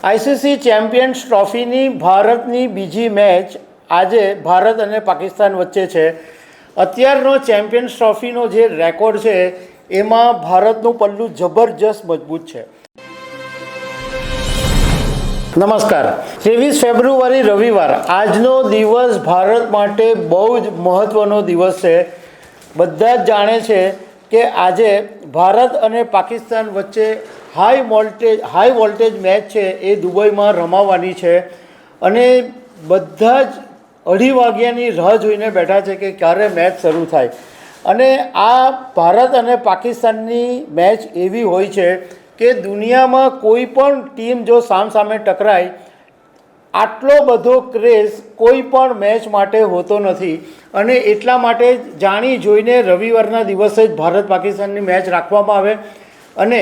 ICC champions ટ્રોફીની ભારતની બીજી match આજે ભારત અને પાકિસ્તાન વચ્ચે છે। અત્યારનો ચેમ્પિયન્સ ટ્રોફીનો જે રેકોર્ડ છે એમાં ભારતનું પલ્લું જબરજસ્ત મજબૂત છે। નમસ્કાર। 23 ફેબ્રુઆરી રવિવાર આજનો દિવસ ભારત માટે બહુ જ મહત્ત્વનો દિવસ છે। બધા જ જાણે છે કે આજે ભારત અને પાકિસ્તાન વચ્ચે હાઈ વોલ્ટેજ મેચ છે એ દુબઈમાં રમાવાની છે અને બધા જ 2:30 વાગ્યાની રાહ જોઈને બેઠા છે કે ક્યારે મેચ શરૂ થાય। અને આ ભારત અને પાકિસ્તાનની મેચ એવી હોય છે કે દુનિયામાં કોઈ પણ ટીમ જો સામસામે ટકરાય આટલો બધો ક્રેઝ કોઈ પણ મેચ માટે હોતો નથી અને એટલા માટે જાણી જોઈને રવિવારના દિવસે જ ભારત પાકિસ્તાનની મેચ રાખવામાં આવે અને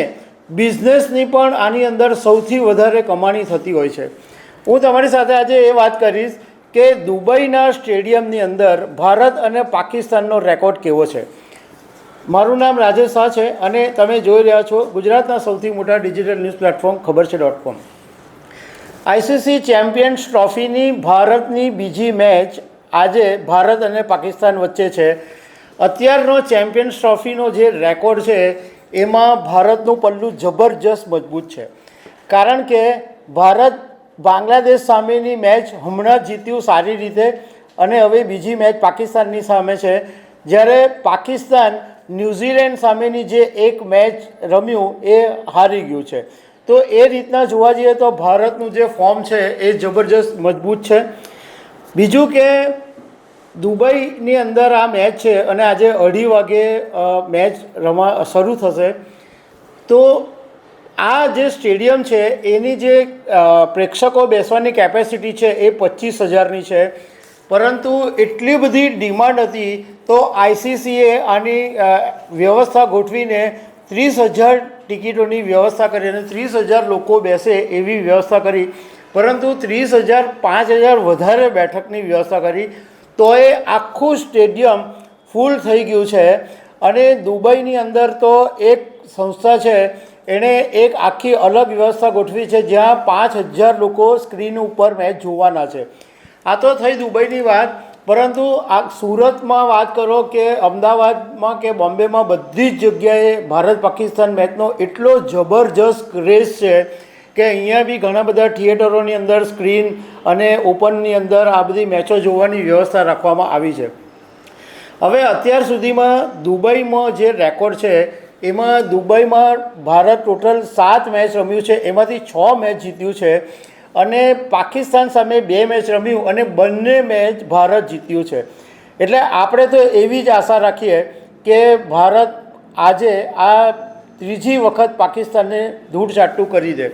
બિઝનેસની પણ આની અંદર સૌથી વધારે કમાણી થતી હોય છે। હું તમારી સાથે આજે એ વાત કરીશ કે દુબઈના સ્ટેડિયમની અંદર ભારત અને પાકિસ્તાનનો રેકોર્ડ કેવો છે। મારું નામ રાજેશ શાહ છે અને તમે જોઈ રહ્યા છો ગુજરાતના સૌથી મોટા ડિજિટલ ન્યૂઝ પ્લેટફોર્મ ખબર છે.com। આઈસીસી ચેમ્પિયન્સ ટ્રોફીની ભારતની બીજી મેચ આજે ભારત અને પાકિસ્તાન વચ્ચે છે। અત્યારનો ચેમ્પિયન્સ ટ્રોફીનો જે રેકોર્ડ છે એમાં ભારતનું પલ્લું જબરજસ્ત મજબૂત છે, કારણ કે ભારત બાંગ્લાદેશ સામેની મેચ હમણાં જ જીત્યું સારી રીતે અને હવે બીજી મેચ પાકિસ્તાનની સામે છે, જ્યારે પાકિસ્તાન ન્યૂઝીલેન્ડ સામેની જે એક મેચ રમ્યું એ હારી ગયું છે। તો એ રીતના જોવા જઈએ તો ભારતનું જે ફોર્મ છે એ જબરજસ્ત મજબૂત છે। બીજું કે દુબઈની અંદર આ મેચ છે અને આજે 2:30 વાગે મેચ શરૂ થશે। તો આ જે સ્ટેડિયમ છે એની જે પ્રેક્ષકો બેસવાની કેપેસિટી છે એ 25,000ની છે, પરંતુ એટલી બધી ડિમાન્ડ હતી તો આઈસીસીએ આની વ્યવસ્થા ગોઠવીને 30,000 ટિકિટોની વ્યવસ્થા કરી અને 30,000 લોકો બેસે એવી વ્યવસ્થા કરી, પરંતુ 30,000 5,000 વધારે બેઠકની વ્યવસ્થા કરી તો એ આખું સ્ટેડિયમ ફૂલ થઈ ગયું છે। અને દુબઈની અંદર તો એક સંસ્થા છે એણે એક આખી અલગ વ્યવસ્થા ગોઠવી છે જ્યાં 5,000 લોકો સ્ક્રીન ઉપર મેચ જોવાના છે। આ તો થઈ દુબઈની વાત, પરંતુ આ સુરતમાં વાત કરો કે અમદાવાદમાં કે બોમ્બેમાં બધી જ જગ્યાએ ભારત પાકિસ્તાન મેચનો એટલો જબરજસ્ત ક્રેઝ છે કે અહીંયા બી ઘણા બધા થિયેટરોની અંદર સ્ક્રીન અને ઓપનની અંદર આ બધી મેચો જોવાની વ્યવસ્થા રાખવામાં આવી છે। હવે અત્યાર સુધીમાં દુબઈમાં જે રેકોર્ડ છે એમાં દુબઈમાં ભારત ટોટલ 7 મેચ રમ્યું છે, એમાંથી 6 મેચ જીત્યું છે અને પાકિસ્તાન સામે 2 મેચ રમ્યું અને બંને મેચ ભારત જીત્યું છે। એટલે આપણે તો એવી જ આશા રાખીએ કે ભારત આજે આ ત્રીજી વખત પાકિસ્તાનને ધૂળચાટું કરી દે।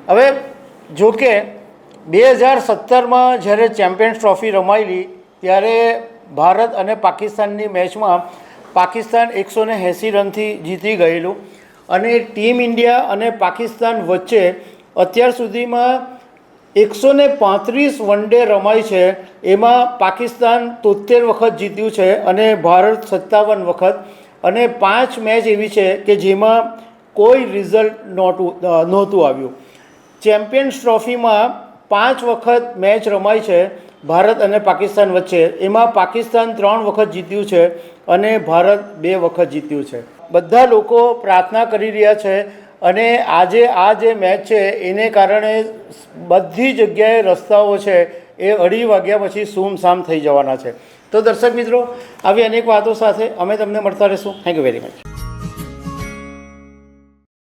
હવે જોકે 2017માં જ્યારે ચેમ્પિયન્સ ટ્રોફી રમાયેલી ત્યારે ભારત અને પાકિસ્તાનની મેચમાં પાકિસ્તાન 180 રનથી જીતી ગયેલું અને ટીમ ઇન્ડિયા અને પાકિસ્તાન વચ્ચે અત્યાર સુધીમાં 135 વન ડે રમાઈ છે, એમાં પાકિસ્તાન 73 વખત જીત્યું છે અને ભારત 57 વખત, અને 5 મેચ એવી છે કે જેમાં કોઈ રિઝલ્ટ નહોતું આવ્યું। ચેમ્પિયન્સ ટ્રોફીમાં 5 વખત મેચ રમાઈ છે ભારત અને પાકિસ્તાન વચ્ચે, એમાં પાકિસ્તાન 3 વખત જીત્યું છે અને ભારત 2 વખત જીત્યું છે। બધા લોકો પ્રાર્થના કરી રહ્યા છે અને આજે આ જે મેચ છે એને કારણે બધી જગ્યાએ રસ્તાઓ છે એ 2:30 વાગ્યા પછી સૂમસામ થઈ જવાના છે। તો દર્શક મિત્રો, આવી અનેક વાતો સાથે અમે તમને મળતા રહીશું। Thank you very much.